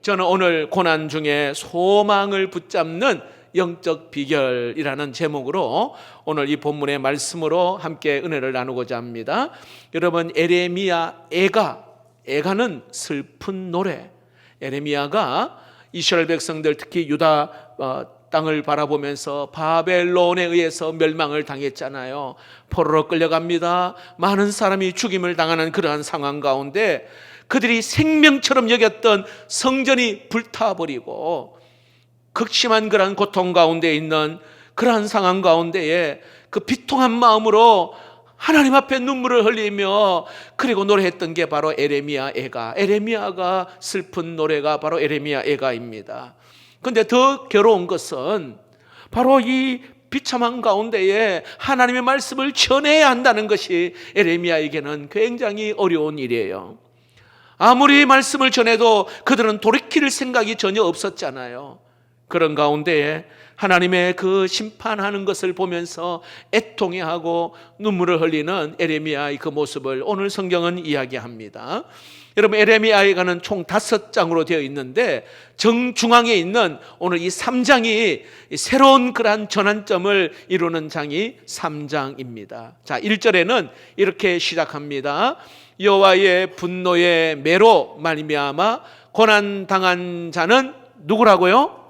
저는 오늘 고난 중에 소망을 붙잡는 영적 비결이라는 제목으로 오늘 이 본문의 말씀으로 함께 은혜를 나누고자 합니다. 여러분, 애가는 슬픈 노래. 에레미야가 이스라엘 백성들, 특히 유다 땅을 바라보면서 바벨론에 의해서 멸망을 당했잖아요. 포로로 끌려갑니다. 많은 사람이 죽임을 당하는 그러한 상황 가운데 그들이 생명처럼 여겼던 성전이 불타버리고 극심한 그러한 고통 가운데 있는 그러한 상황 가운데에 그 비통한 마음으로 하나님 앞에 눈물을 흘리며 그리고 노래했던 게 바로 에레미야 애가. 에레미야가 슬픈 노래가 바로 에레미야 애가입니다. 그런데 더 괴로운 것은 바로 이 비참한 가운데에 하나님의 말씀을 전해야 한다는 것이 에레미야에게는 굉장히 어려운 일이에요. 아무리 말씀을 전해도 그들은 돌이킬 생각이 전혀 없었잖아요. 그런 가운데에 하나님의 그 심판하는 것을 보면서 애통해하고 눈물을 흘리는 에레미야의 그 모습을 오늘 성경은 이야기합니다. 여러분, 에레미야에가는 총 5장으로 되어 있는데 정중앙에 있는 오늘 이 3장이 새로운 그러한 전환점을 이루는 장이 3장입니다. 자, 1절에는 이렇게 시작합니다. 여호와의 분노의 매로 말미암아 고난당한 자는 누구라고요?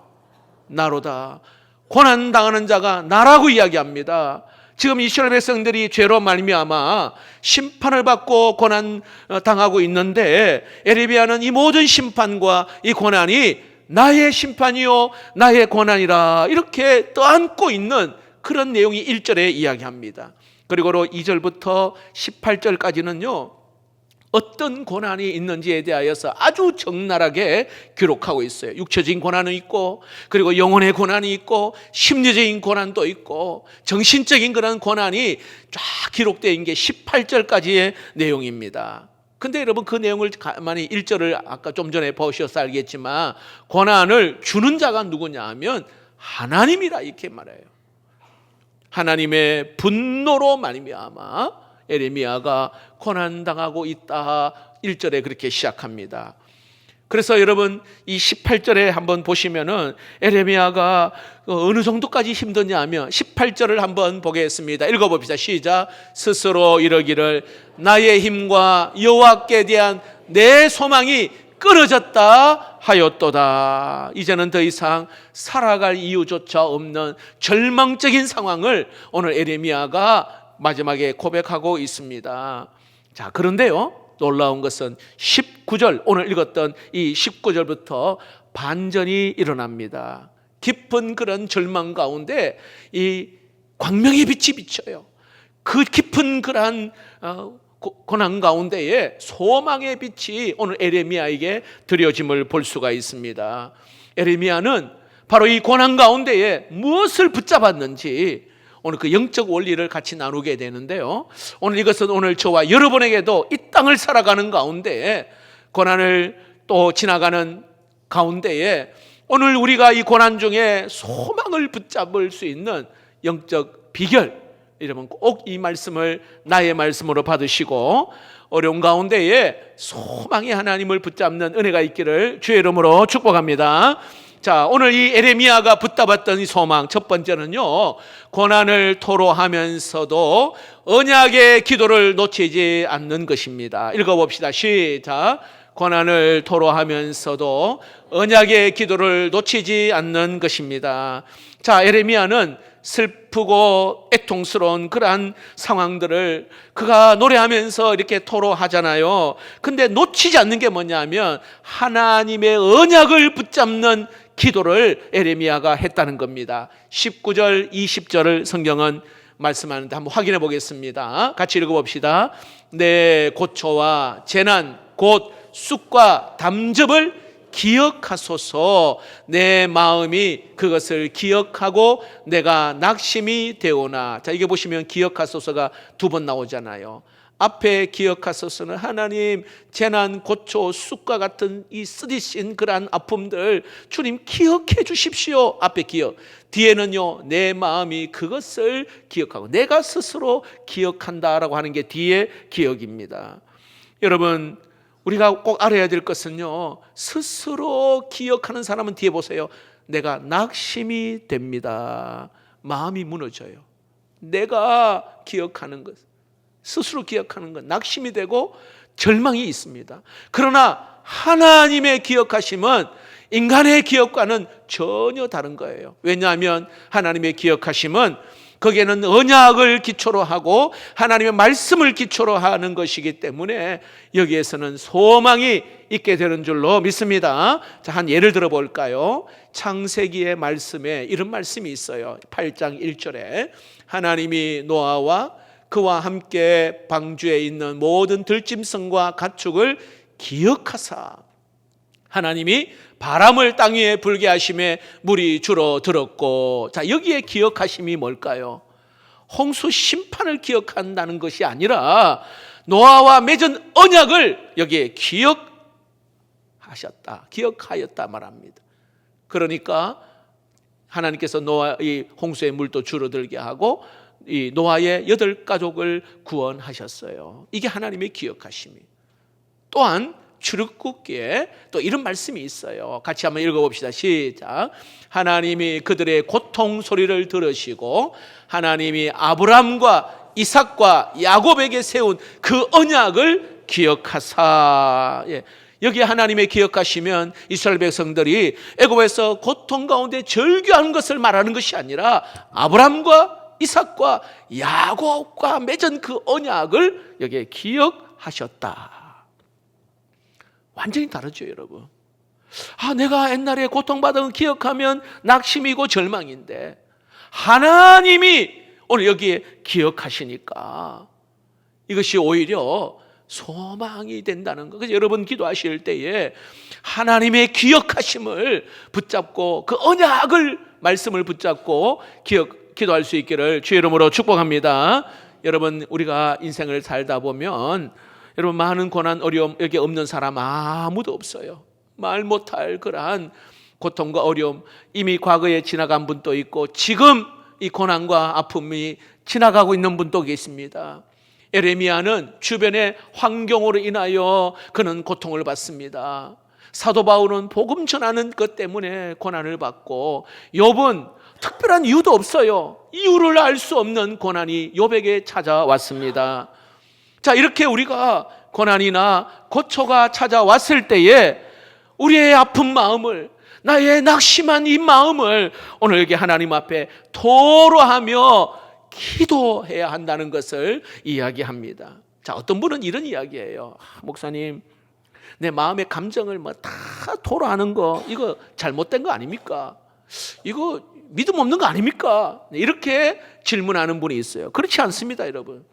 나로다. 고난당하는 자가 나라고 이야기합니다. 지금 이스라엘 백성들이 죄로 말미암아 심판을 받고 고난당하고 있는데 에레미야는 이 모든 심판과 이 고난이 나의 심판이요 나의 고난이라 이렇게 떠안고 있는 그런 내용이 1절에 이야기합니다. 그리고 2절부터 18절까지는요 어떤 고난이 있는지에 대하여서 아주 적나라하게 기록하고 있어요. 육체적인 고난은 있고, 그리고 영혼의 고난이 있고, 심리적인 고난도 있고, 정신적인 그런 고난이 쫙 기록되어 있는 게 18절까지의 내용입니다. 근데 여러분, 그 내용을 가만히 1절을 아까 좀 전에 보셔서 알겠지만 고난을 주는 자가 누구냐 하면 하나님이라 이렇게 말해요. 하나님의 분노로 말미암아 에레미야가 고난당하고 있다. 1절에 그렇게 시작합니다. 그래서 여러분 이 18절에 한번 보시면은 에레미야가 어느 정도까지 힘드냐 하면 18절을 한번 보겠습니다. 읽어봅시다. 시작. 스스로 이러기를 나의 힘과 여호와께 대한 내 소망이 끊어졌다 하였도다. 이제는 더 이상 살아갈 이유조차 없는 절망적인 상황을 오늘 에레미야가 마지막에 고백하고 있습니다. 자, 그런데요 놀라운 것은 19절, 오늘 읽었던 이 19절부터 반전이 일어납니다. 깊은 그런 절망 가운데 이 광명의 빛이 비쳐요. 그 깊은 그런 고난 가운데에 소망의 빛이 오늘 에레미야에게 드려짐을 볼 수가 있습니다. 에레미야는 바로 이 고난 가운데에 무엇을 붙잡았는지 오늘 그 영적 원리를 같이 나누게 되는데요, 오늘 이것은 오늘 저와 여러분에게도 이 땅을 살아가는 가운데 고난을 또 지나가는 가운데에 오늘 우리가 이 고난 중에 소망을 붙잡을 수 있는 영적 비결, 여러분 꼭 이 말씀을 나의 말씀으로 받으시고 어려운 가운데에 소망의 하나님을 붙잡는 은혜가 있기를 주의 이름으로 축복합니다. 자, 오늘 이 에레미야가 붙잡았던 이 소망, 첫 번째는요 고난을 토로하면서도 언약의 기도를 놓치지 않는 것입니다. 읽어봅시다. 시작. 고난을 토로하면서도 언약의 기도를 놓치지 않는 것입니다. 자, 에레미야는 슬프고 애통스러운 그러한 상황들을 그가 노래하면서 이렇게 토로하잖아요. 근데 놓치지 않는 게 뭐냐면 하나님의 언약을 붙잡는 기도를 에레미야가 했다는 겁니다. 19절, 20절을 성경은 말씀하는데 한번 확인해 보겠습니다. 같이 읽어봅시다. 내 고초와 재난 곧 쑥과 담즙을 기억하소서. 내 마음이 그것을 기억하고 내가 낙심이 되오나. 자, 이게 보시면 기억하소서가 2번 나오잖아요. 앞에 기억하소서는 하나님 재난, 고초, 쑥과 같은 이 쓰디신 그러한 아픔들 주님 기억해 주십시오. 앞에 기억. 뒤에는요 내 마음이 그것을 기억하고 내가 스스로 기억한다라고 하는 게 뒤에 기억입니다. 여러분, 우리가 꼭 알아야 될 것은요, 스스로 기억하는 사람은 뒤에 보세요. 내가 낙심이 됩니다. 마음이 무너져요. 내가 기억하는 것, 스스로 기억하는 것, 낙심이 되고 절망이 있습니다. 그러나 하나님의 기억하심은 인간의 기억과는 전혀 다른 거예요. 왜냐하면 하나님의 기억하심은 거기에는 언약을 기초로 하고 하나님의 말씀을 기초로 하는 것이기 때문에 여기에서는 소망이 있게 되는 줄로 믿습니다. 자, 한 예를 들어 볼까요? 창세기의 말씀에 이런 말씀이 있어요. 8장 1절에 하나님이 노아와 그와 함께 방주에 있는 모든 들짐승과 가축을 기억하사 하나님이 바람을 땅 위에 불게 하심에 물이 줄어들었고, 자, 여기에 기억하심이 뭘까요? 홍수 심판을 기억한다는 것이 아니라 노아와 맺은 언약을 여기에 기억하였다 말합니다. 그러니까 하나님께서 노아의 홍수의 물도 줄어들게 하고 이 노아의 8가족을 구원하셨어요. 이게 하나님의 기억하심이. 또한 출애굽기에 또 이런 말씀이 있어요. 같이 한번 읽어봅시다. 시작. 하나님이 그들의 고통 소리를 들으시고 하나님이 아브람과 이삭과 야곱에게 세운 그 언약을 기억하사. 여기 하나님의 기억하시면 이스라엘 백성들이 애굽에서 고통 가운데 절규하는 것을 말하는 것이 아니라 아브람과 이삭과 야곱과 맺은 그 언약을 여기에 기억하셨다. 완전히 다르죠, 여러분. 내가 옛날에 고통받은 거 기억하면 낙심이고 절망인데 하나님이 오늘 여기에 기억하시니까 이것이 오히려 소망이 된다는 거. 그래서 여러분 기도하실 때에 하나님의 기억하심을 붙잡고 그 언약을 말씀을 붙잡고 기도할 수 있기를 주의 이름으로 축복합니다. 여러분, 우리가 인생을 살다 보면 여러분 많은 고난 어려움 여기 없는 사람 아무도 없어요. 말 못할 그러한 고통과 어려움 이미 과거에 지나간 분도 있고 지금 이 고난과 아픔이 지나가고 있는 분도 계십니다. 에레미야는 주변의 환경으로 인하여 그는 고통을 받습니다. 사도 바울은 복음 전하는 것 때문에 고난을 받고 욥은 특별한 이유도 없어요. 이유를 알 수 없는 고난이 욥에게 찾아왔습니다. 자, 이렇게 우리가 고난이나 고초가 찾아왔을 때에 우리의 아픈 마음을, 나의 낙심한 이 마음을 오늘 여기 하나님 앞에 토로하며 기도해야 한다는 것을 이야기합니다. 자, 어떤 분은 이런 이야기예요. 목사님, 내 마음의 감정을 다 토로하는 거 이거 잘못된 거 아닙니까? 이거 믿음 없는 거 아닙니까? 이렇게 질문하는 분이 있어요. 그렇지 않습니다, 여러분.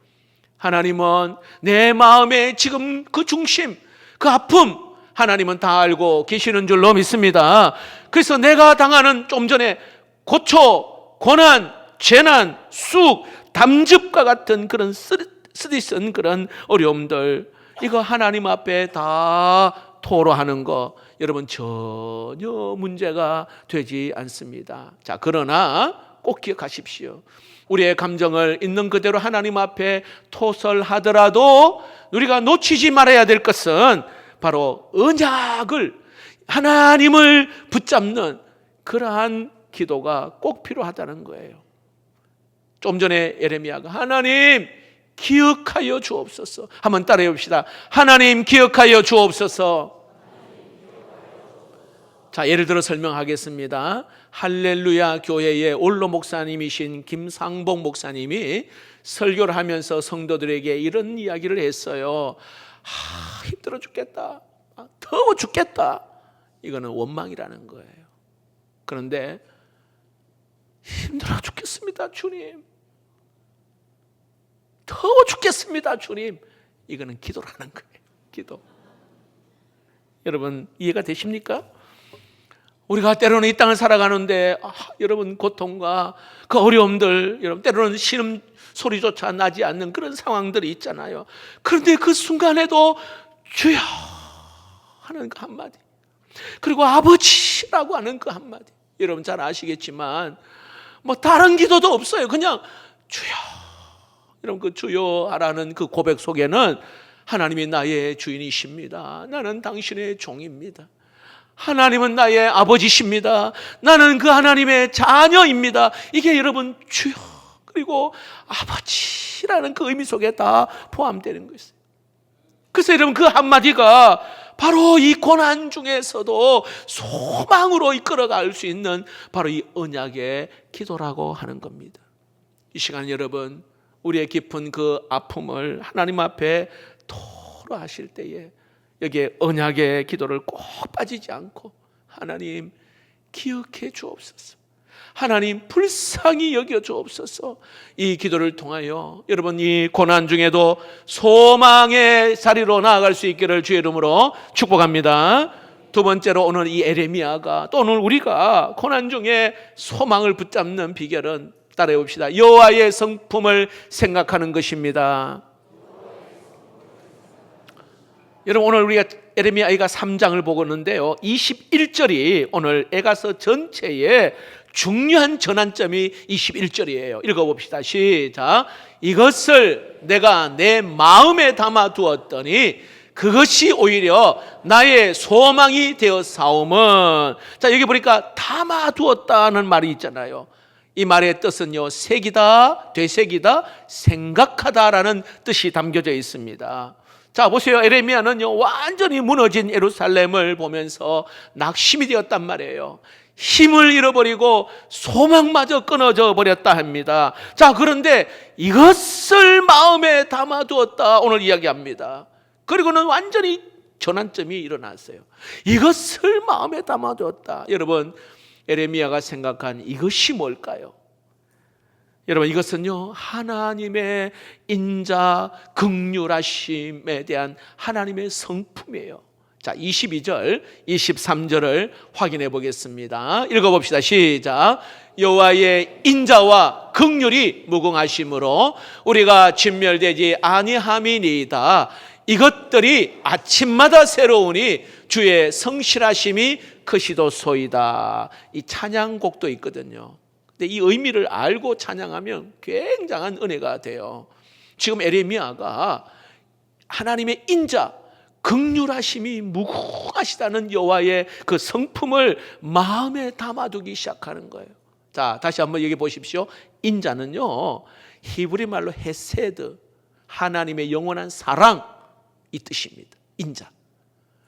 하나님은 내 마음의 지금 그 중심, 그 아픔 하나님은 다 알고 계시는 줄로 믿습니다. 그래서 내가 당하는 좀 전에 고초, 고난, 재난, 쑥, 담즙과 같은 그런 쓰디쓴 그런 어려움들 이거 하나님 앞에 다 토로하는 거 여러분 전혀 문제가 되지 않습니다. 자, 그러나 꼭 기억하십시오. 우리의 감정을 있는 그대로 하나님 앞에 토설하더라도 우리가 놓치지 말아야 될 것은 바로 언약을, 하나님을 붙잡는 그러한 기도가 꼭 필요하다는 거예요. 좀 전에 예레미야가 하나님 기억하여 주옵소서. 한번 따라해 봅시다. 하나님 기억하여 주옵소서. 자, 예를 들어 설명하겠습니다. 할렐루야 교회의 원로 목사님이신 김상봉 목사님이 설교를 하면서 성도들에게 이런 이야기를 했어요. 힘들어 죽겠다. 더워 죽겠다. 이거는 원망이라는 거예요. 그런데 힘들어 죽겠습니다, 주님. 더워 죽겠습니다, 주님. 이거는 기도라는 거예요. 기도. 여러분 이해가 되십니까? 우리가 때로는 이 땅을 살아가는데 여러분 고통과 그 어려움들, 여러분 때로는 신음 소리조차 나지 않는 그런 상황들이 있잖아요. 그런데 그 순간에도 주여 하는 그 한마디, 그리고 아버지라고 하는 그 한마디, 여러분 잘 아시겠지만 뭐 다른 기도도 없어요. 그냥 주여, 여러분 그 주여 하라는 그 고백 속에는 하나님이 나의 주인이십니다. 나는 당신의 종입니다. 하나님은 나의 아버지십니다. 나는 그 하나님의 자녀입니다. 이게 여러분 주여 그리고 아버지라는 그 의미 속에 다 포함되는 것이에요. 그래서 여러분 그 한마디가 바로 이 고난 중에서도 소망으로 이끌어갈 수 있는 바로 이 언약의 기도라고 하는 겁니다. 이 시간 여러분 우리의 깊은 그 아픔을 하나님 앞에 토로하실 때에 여기에 언약의 기도를 꼭 빠지지 않고 하나님 기억해 주옵소서, 하나님 불쌍히 여겨 주옵소서. 이 기도를 통하여 여러분 이 고난 중에도 소망의 자리로 나아갈 수 있기를 주의 이름으로 축복합니다. 두 번째로 오늘 이 에레미야가 또 오늘 우리가 고난 중에 소망을 붙잡는 비결은 따라해 봅시다. 여호와의 성품을 생각하는 것입니다. 여러분 오늘 우리가 에레미야가 3장을 보고 있는데요, 21절이 오늘 에가서 전체의 중요한 전환점이 21절이에요. 읽어봅시다. 시작. 이것을 내가 내 마음에 담아 두었더니 그것이 오히려 나의 소망이 되어 사옴은. 자, 여기 보니까 담아 두었다는 말이 있잖아요. 이 말의 뜻은요, 새기다, 되새기다, 생각하다라는 뜻이 담겨져 있습니다. 자, 보세요. 에레미야는요, 완전히 무너진 예루살렘을 보면서 낙심이 되었단 말이에요. 힘을 잃어버리고 소망마저 끊어져 버렸다 합니다. 자, 그런데 이것을 마음에 담아두었다 오늘 이야기합니다. 그리고는 완전히 전환점이 일어났어요. 이것을 마음에 담아두었다. 여러분 에레미야가 생각한 이것이 뭘까요? 여러분 이것은요, 하나님의 인자 긍휼하심에 대한 하나님의 성품이에요. 자, 22절, 23절을 확인해 보겠습니다. 읽어봅시다. 시작. 여호와의 인자와 긍휼이 무궁하심으로 우리가 진멸되지 아니함이니이다. 이것들이 아침마다 새로우니 주의 성실하심이 크시도소이다. 이 찬양곡도 있거든요. 근데 이 의미를 알고 찬양하면 굉장한 은혜가 돼요. 지금 에레미야가 하나님의 인자, 긍휼하심이 무궁하시다는 여호와의 그 성품을 마음에 담아두기 시작하는 거예요. 자, 다시 한번 여기 보십시오. 인자는요, 히브리 말로 헤세드, 하나님의 영원한 사랑, 이 뜻입니다. 인자.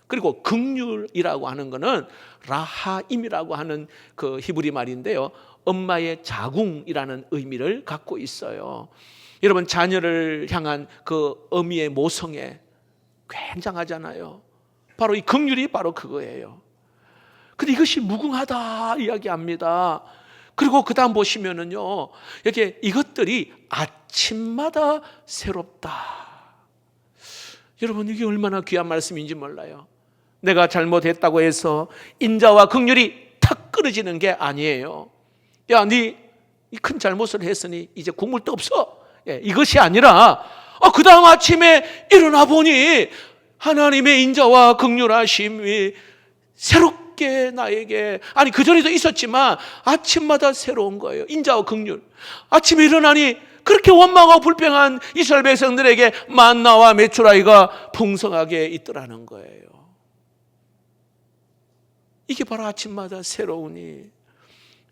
그리고 긍휼이라고 하는 것은 라하임이라고 하는 그 히브리 말인데요, 엄마의 자궁이라는 의미를 갖고 있어요. 여러분 자녀를 향한 그 어미의 모성애 굉장하잖아요. 바로 이 긍휼이 바로 그거예요. 근데 이것이 무궁하다 이야기합니다. 그리고 그 다음 보시면은요, 이렇게 이것들이 아침마다 새롭다. 여러분 이게 얼마나 귀한 말씀인지 몰라요. 내가 잘못했다고 해서 인자와 긍휼이 탁 끊어지는 게 아니에요. 야, 네 큰 잘못을 했으니 이제 국물도 없어. 이것이 아니라 그 다음 아침에 일어나 보니 하나님의 인자와 긍휼하심이 새롭게 나에게, 아니 그전에도 있었지만 아침마다 새로운 거예요. 인자와 긍휼. 아침에 일어나니 그렇게 원망하고 불평한 이스라엘 백성들에게 만나와 메추라기가 풍성하게 있더라는 거예요. 이게 바로 아침마다 새로우니.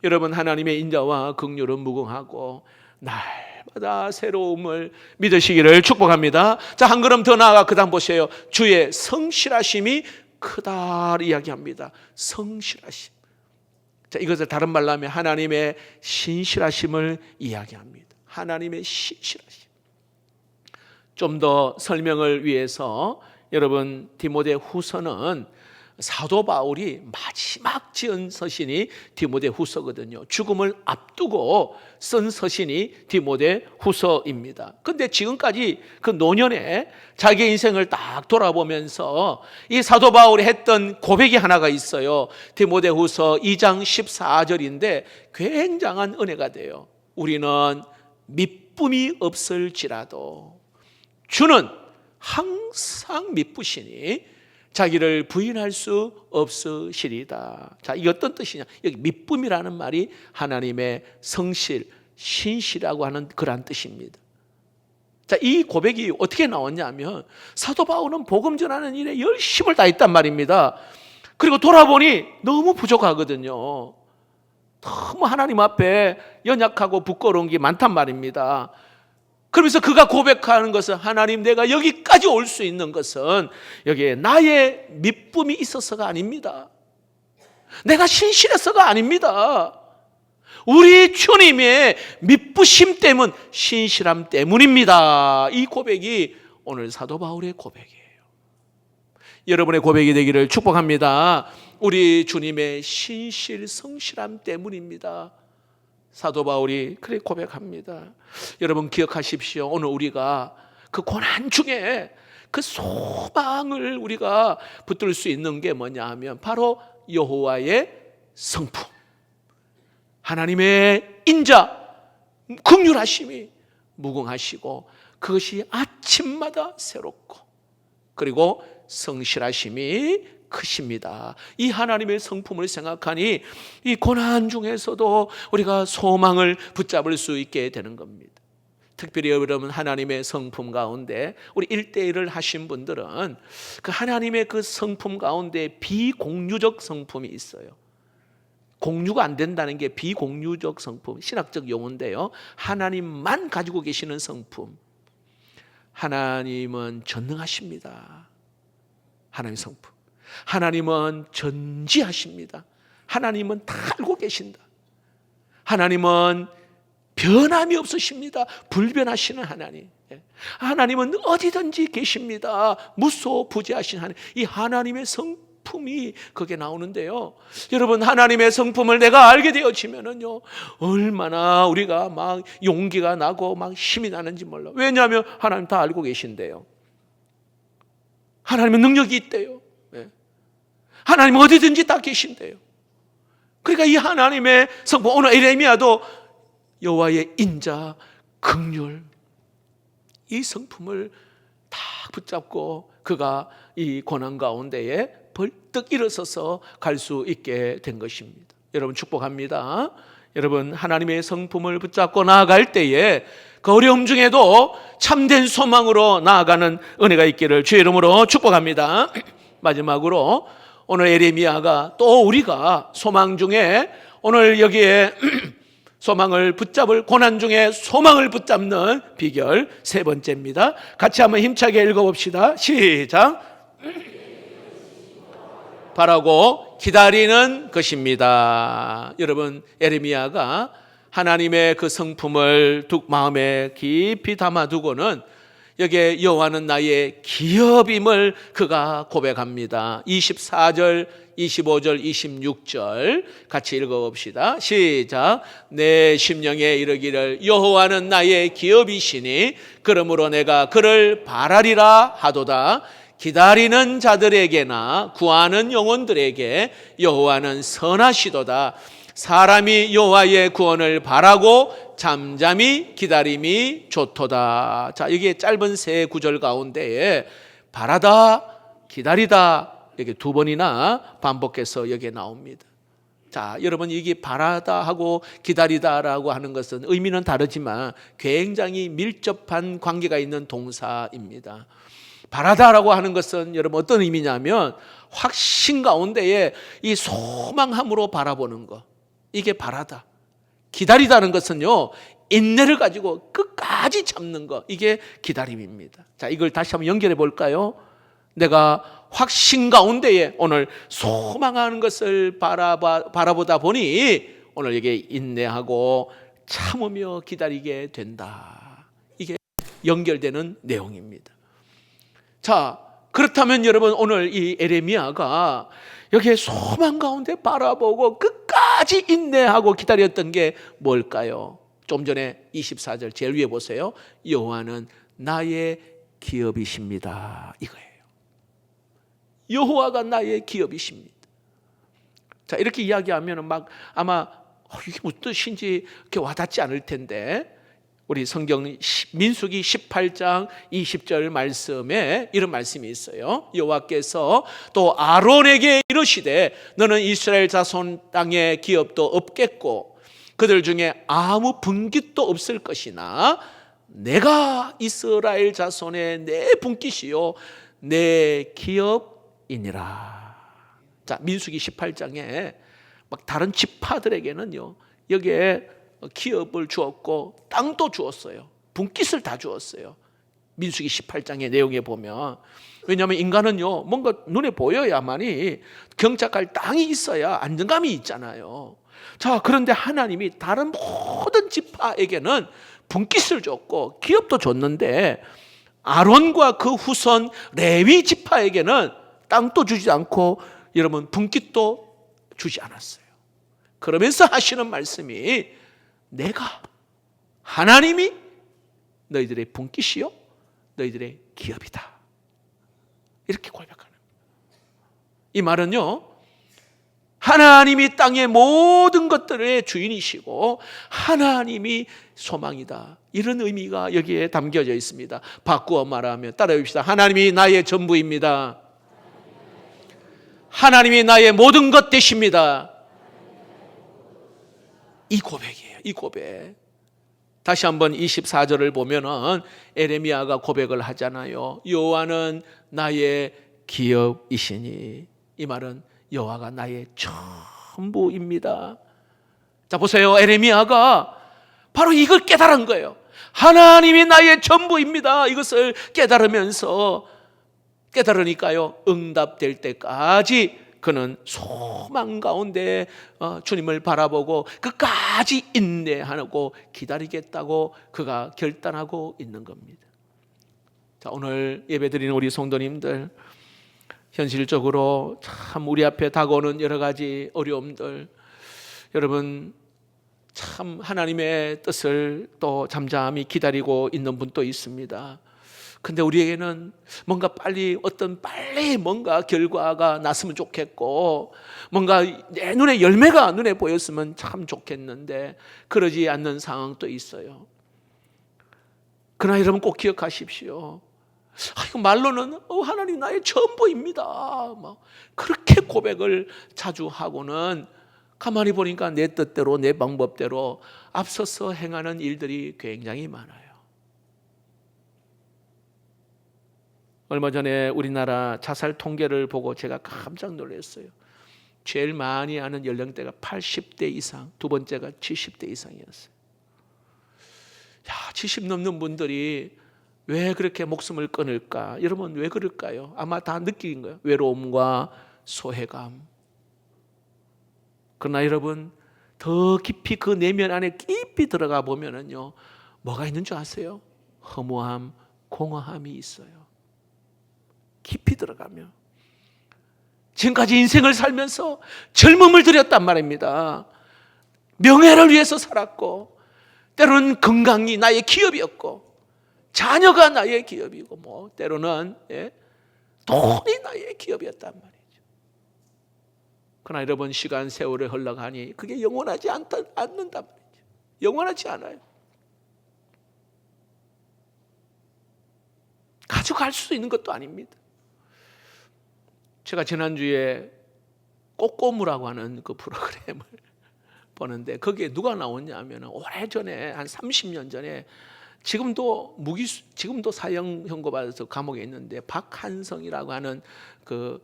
여러분 하나님의 인자와 긍휼은 무궁하고 날마다 새로움을 믿으시기를 축복합니다. 자, 한 걸음 더 나아가 그 다음 보세요. 주의 성실하심이 크다 이야기합니다. 성실하심. 자, 이것을 다른 말로 하면 하나님의 신실하심을 이야기합니다. 하나님의 신실하심. 좀 더 설명을 위해서 여러분 디모데 후서는 사도 바울이 마지막 지은 서신이 디모데 후서거든요. 죽음을 앞두고 쓴 서신이 디모데 후서입니다. 그런데 지금까지 그 노년에 자기 인생을 딱 돌아보면서 이 사도 바울이 했던 고백이 하나가 있어요. 디모데 후서 2장 14절인데 굉장한 은혜가 돼요. 우리는 미쁨이 없을지라도 주는 항상 미쁘시니 자기를 부인할 수 없으시리다. 자, 이게 어떤 뜻이냐? 여기 미쁨이라는 말이 하나님의 성실, 신실하고 하는 그런 뜻입니다. 자, 자, 이 고백이 어떻게 나왔냐면 사도 바울은 복음 전하는 일에 열심을 다했단 말입니다. 그리고 돌아보니 너무 부족하거든요. 너무 하나님 앞에 연약하고 부끄러운 게 많단 말입니다. 그러면서 그가 고백하는 것은 하나님, 내가 여기까지 올 수 있는 것은 여기에 나의 미쁨이 있어서가 아닙니다. 내가 신실해서가 아닙니다. 우리 주님의 미쁘심 때문, 신실함 때문입니다. 이 고백이 오늘 사도 바울의 고백이에요. 여러분의 고백이 되기를 축복합니다. 우리 주님의 신실 성실함 때문입니다. 사도 바울이 그렇게 고백합니다. 여러분 기억하십시오. 오늘 우리가 그 고난 중에 그 소망을 우리가 붙들 수 있는 게 뭐냐 하면 바로 여호와의 성품, 하나님의 인자, 긍휼하심이 무궁하시고 그것이 아침마다 새롭고 그리고 성실하심이 크십니다. 이 하나님의 성품을 생각하니 이 고난 중에서도 우리가 소망을 붙잡을 수 있게 되는 겁니다. 특별히 여러분 하나님의 성품 가운데 우리 1:1을 하신 분들은 그 하나님의 그 성품 가운데 비공유적 성품이 있어요. 공유가 안 된다는 게 비공유적 성품, 신학적 용어인데요. 하나님만 가지고 계시는 성품. 하나님은 전능하십니다. 하나님의 성품. 하나님은 전지하십니다. 하나님은 다 알고 계신다. 하나님은 변함이 없으십니다. 불변하시는 하나님. 하나님은 어디든지 계십니다. 무소부재하신 하나님. 이 하나님의 성품이 거기에 나오는데요. 여러분 하나님의 성품을 내가 알게 되어지면은요 얼마나 우리가 막 용기가 나고 막 힘이 나는지 몰라. 왜냐하면 하나님 다 알고 계신데요. 하나님은 능력이 있대요. 하나님은 어디든지 다 계신대요. 그러니까 이 하나님의 성품, 오늘 에레미야도 여호와의 인자, 긍휼, 이 성품을 다 붙잡고 그가 이 고난 가운데에 벌떡 일어서서 갈 수 있게 된 것입니다. 여러분 축복합니다. 여러분 하나님의 성품을 붙잡고 나아갈 때에 그 어려움 중에도 참된 소망으로 나아가는 은혜가 있기를 주의 이름으로 축복합니다. 마지막으로 오늘 에레미야가 또 우리가 소망 중에 오늘 여기에 소망을 붙잡을, 고난 중에 소망을 붙잡는 비결 세 번째입니다. 같이 한번 힘차게 읽어봅시다. 시작. 바라고 기다리는 것입니다. 여러분 에레미야가 하나님의 그 성품을 마음에 깊이 담아두고는 여기에 여호와는 나의 기업임을 그가 고백합니다. 24절, 25절, 26절 같이 읽어봅시다. 시작. 내 심령에 이르기를 여호와는 나의 기업이시니 그러므로 내가 그를 바라리라 하도다. 기다리는 자들에게나 구하는 영혼들에게 여호와는 선하시도다. 사람이 여호와의 구원을 바라고 잠잠히 기다림이 좋도다. 자, 여기에 짧은 세 구절 가운데에 바라다, 기다리다 이렇게 두 번이나 반복해서 여기에 나옵니다. 자, 여러분 이게 바라다 하고 기다리다라고 하는 것은 의미는 다르지만 굉장히 밀접한 관계가 있는 동사입니다. 바라다라고 하는 것은 여러분 어떤 의미냐면 확신 가운데에 이 소망함으로 바라보는 것, 이게 바라다. 기다리다는 것은요 인내를 가지고 끝까지 참는 것, 이게 기다림입니다. 자, 이걸 다시 한번 연결해 볼까요? 내가 확신 가운데에 오늘 소망하는 것을 바라보다 보니 오늘 이게 인내하고 참으며 기다리게 된다. 이게 연결되는 내용입니다. 자, 그렇다면 여러분 오늘 이 에레미야가 여기에 소망 가운데 바라보고 끝까지 인내하고 기다렸던 게 뭘까요? 좀 전에 24절 제일 위에 보세요. 여호와는 나의 기업이십니다. 이거예요. 여호와가 나의 기업이십니다. 자, 이렇게 이야기하면 막 아마 이게 무슨 뜻인지 이렇게 와닿지 않을 텐데 우리 성경 민수기 18장 20절 말씀에 이런 말씀이 있어요. 여호와께서 또 아론에게 이르시되 너는 이스라엘 자손 땅에 기업도 없겠고 그들 중에 아무 분깃도 없을 것이나 이스라엘 자손의 내 분깃이요 내 기업이니라. 자, 민수기 18장에 막 다른 지파들에게는요 여기에 기업을 주었고 땅도 주었어요. 분깃을 다 주었어요. 민수기 18장의 내용에 보면. 왜냐하면 인간은요 뭔가 눈에 보여야만이 경작할 땅이 있어야 안정감이 있잖아요. 자, 그런데 하나님이 다른 모든 지파에게는 분깃을 줬고 기업도 줬는데 아론과 그 후손 레위 지파에게는 땅도 주지 않고 여러분 분깃도 주지 않았어요. 그러면서 하시는 말씀이 내가 하나님이 너희들의 분깃이요 너희들의 기업이다. 이렇게 고백하는 이 말은요 하나님이 땅의 모든 것들의 주인이시고 하나님이 소망이다. 이런 의미가 여기에 담겨져 있습니다. 바꾸어 말하면 따라해 봅시다. 하나님이 나의 전부입니다. 하나님이 나의 모든 것 되십니다. 이 고백이에요. 이 고백. 다시 한번 24절을 보면은 에레미야가 고백을 하잖아요. 여호와는 나의 기업이시니. 이 말은 여호와가 나의 전부입니다. 자, 보세요. 에레미야가 바로 이걸 깨달은 거예요. 하나님이 나의 전부입니다. 이것을 깨달으니까요 응답될 때까지 그는 소망 가운데 주님을 바라보고 끝까지 인내하고 기다리겠다고 그가 결단하고 있는 겁니다. 자, 오늘 예배드리는 우리 성도님들, 현실적으로 참 우리 앞에 다가오는 여러 가지 어려움들, 여러분 참 하나님의 뜻을 또 잠잠히 기다리고 있는 분도 있습니다. 근데 우리에게는 뭔가 빨리 뭔가 결과가 났으면 좋겠고 뭔가 내 눈에 열매가 눈에 보였으면 참 좋겠는데 그러지 않는 상황도 있어요. 그러나 여러분 꼭 기억하십시오. 이거 말로는 하나님 나의 전부입니다. 그렇게 고백을 자주 하고는 가만히 보니까 내 뜻대로 내 방법대로 앞서서 행하는 일들이 굉장히 많아요. 얼마 전에 우리나라 자살 통계를 보고 제가 깜짝 놀랐어요. 제일 많이 하는 연령대가 80대 이상, 두 번째가 70대 이상이었어요. 70 넘는 분들이 왜 그렇게 목숨을 끊을까? 여러분 왜 그럴까요? 아마 다 느낀 거예요. 외로움과 소외감. 그러나 여러분 더 깊이 그 내면 안에 깊이 들어가 보면은요 뭐가 있는 줄 아세요? 허무함, 공허함이 있어요. 깊이 들어가면 지금까지 인생을 살면서 젊음을 들였단 말입니다. 명예를 위해서 살았고 때로는 건강이 나의 기업이었고 자녀가 나의 기업이고 때로는 돈이 나의 기업이었단 말이죠. 그러나 여러분 시간 세월이 흘러가니 그게 영원하지 않는단 말이죠. 영원하지 않아요. 가져갈 수 있는 것도 아닙니다. 제가 지난주에 꼬꼬무라고 하는 그 프로그램을 보는데 거기에 누가 나오냐 하면 오래전에 한 30년 전에 지금도 사형 선고받아서 감옥에 있는데 박한성이라고 하는 그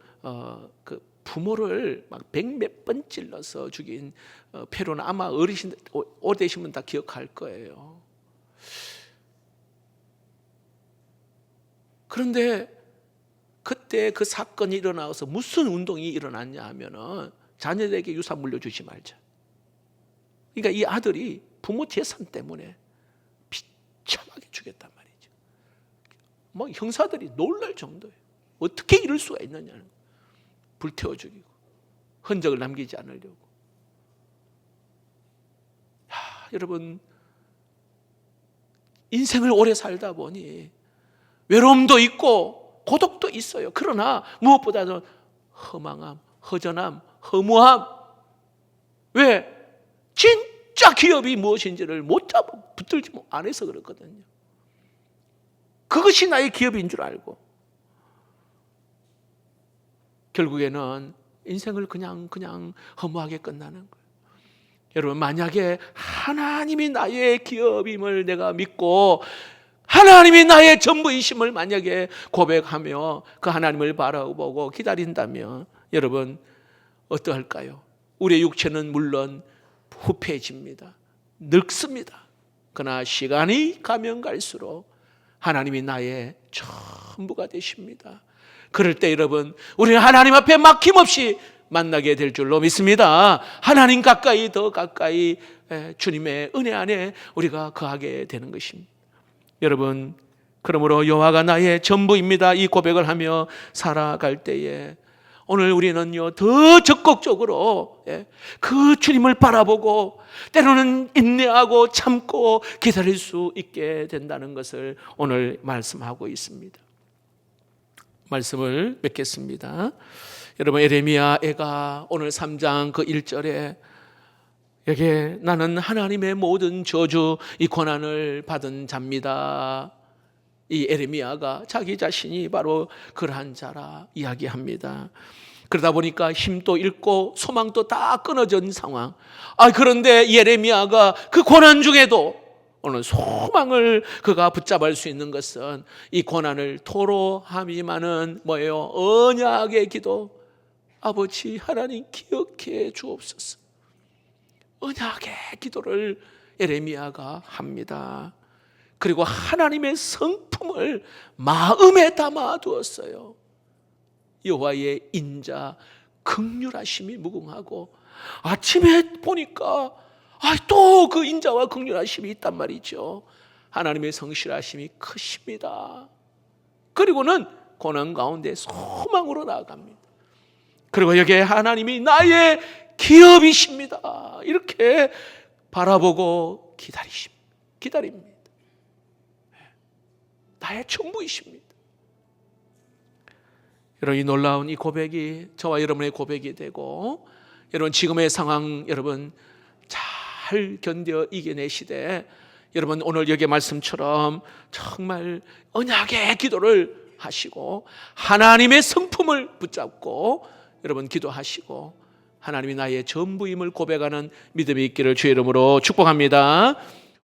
부모를 막 100몇 번 찔러서 죽인 패로는 아마 어르신 오래되신 분 다 기억할 거예요. 그런데 그때 그 사건이 일어나서 무슨 운동이 일어났냐 하면은 자녀들에게 유산 물려주지 말자. 그러니까 이 아들이 부모 재산 때문에 비참하게 죽였단 말이죠. 형사들이 놀랄 정도예요. 어떻게 이럴 수가 있느냐는 불태워 죽이고 흔적을 남기지 않으려고. 여러분 인생을 오래 살다 보니 외로움도 있고 고독도 있어요. 그러나 무엇보다도 허망함, 허전함, 허무함. 왜? 진짜 기업이 무엇인지를 못 붙들지 안 해서 그렇거든요. 그것이 나의 기업인 줄 알고 결국에는 인생을 그냥 허무하게 끝나는 거예요. 여러분, 만약에 하나님이 나의 기업임을 내가 믿고 하나님이 나의 전부이심을 만약에 고백하며 그 하나님을 바라보고 기다린다면 여러분 어떠할까요? 우리의 육체는 물론 후패해집니다. 늙습니다. 그러나 시간이 가면 갈수록 하나님이 나의 전부가 되십니다. 그럴 때 여러분, 우리는 하나님 앞에 막힘없이 만나게 될 줄로 믿습니다. 하나님 가까이 더 가까이 주님의 은혜 안에 우리가 거하게 되는 것입니다. 여러분, 그러므로 여호와가 나의 전부입니다, 이 고백을 하며 살아갈 때에 오늘 우리는요 더 적극적으로 그 주님을 바라보고 때로는 인내하고 참고 기다릴 수 있게 된다는 것을 오늘 말씀하고 있습니다. 말씀을 맺겠습니다. 여러분, 에레미야가 오늘 3장 그 1절에 여기에 나는 하나님의 모든 저주 이 고난을 받은 자입니다, 이 에레미야가 자기 자신이 바로 그러한 자라 이야기합니다. 그러다 보니까 힘도 잃고 소망도 다 끊어진 상황. 그런데 예레미야가 그 고난 중에도 오늘 소망을 그가 붙잡을 수 있는 것은 이 고난을 토로함이마는 뭐예요? 언약의 기도. 아버지 하나님 기억해 주옵소서. 언약의 기도를 예레미야가 합니다. 그리고 하나님의 성품을 마음에 담아 두었어요. 여호와의 인자 긍휼하심이 무궁하고, 아침에 보니까 또 그 인자와 긍휼하심이 있단 말이죠. 하나님의 성실하심이 크십니다. 그리고는 고난 가운데 소망으로 나아갑니다. 그리고 여기에 하나님이 나의 기업이십니다, 이렇게 바라보고 기다립니다. 나의 전부이십니다. 여러분, 이 놀라운 이 고백이 저와 여러분의 고백이 되고, 여러분 지금의 상황 여러분 잘 견뎌 이겨내시되, 여러분 오늘 여기의 말씀처럼 정말 언약의 기도를 하시고 하나님의 성품을 붙잡고 여러분 기도하시고 하나님이 나의 전부임을 고백하는 믿음이 있기를 주의 이름으로 축복합니다.